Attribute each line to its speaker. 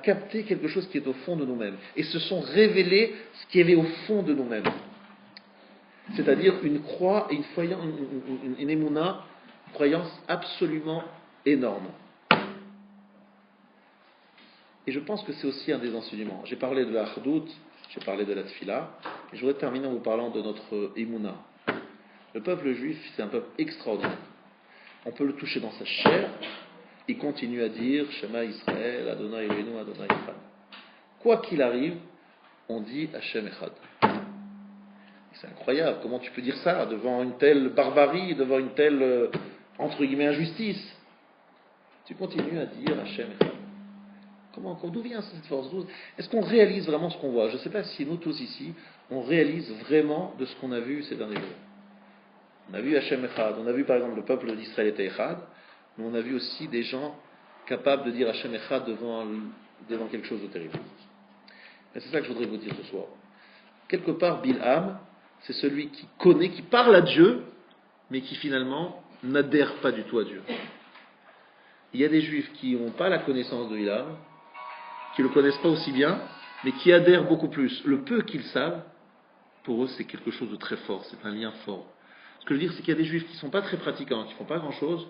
Speaker 1: capté quelque chose qui est au fond de nous-mêmes et se sont révélés ce qui avait au fond de nous-mêmes. C'est-à-dire une croix et une émouna, une croyance absolument énorme. Et je pense que c'est aussi un des enseignements. J'ai parlé de la Khdout, j'ai parlé de la Tfila, et je voudrais terminer en vous parlant de notre émouna. Le peuple juif, c'est un peuple extraordinaire. On peut le toucher dans sa chair, il continue à dire Shema Israël, Adonai Eloheinu, Adonai Echad. Quoi qu'il arrive, on dit Hashem Echad. C'est incroyable, comment tu peux dire ça devant une telle barbarie, devant une telle, entre guillemets, injustice. Tu continues à dire Hashem Echad. D'où vient cette force? Est-ce qu'on réalise vraiment ce qu'on voit? Je ne sais pas si nous tous ici, on réalise vraiment de ce qu'on a vu ces derniers jours. On a vu Hashem Echad, on a vu par exemple le peuple d'Israël était Echad, mais on a vu aussi des gens capables de dire Hashem Echad devant quelque chose de terrible. Et c'est ça que je voudrais vous dire ce soir. Quelque part, Bilham, c'est celui qui connaît, qui parle à Dieu, mais qui finalement n'adhère pas du tout à Dieu. Il y a des juifs qui n'ont pas la connaissance de Bilham, qui ne le connaissent pas aussi bien, mais qui adhèrent beaucoup plus. Le peu qu'ils savent, pour eux, c'est quelque chose de très fort, c'est un lien fort. Ce que je veux dire, c'est qu'il y a des juifs qui ne sont pas très pratiquants, qui ne font pas grand-chose,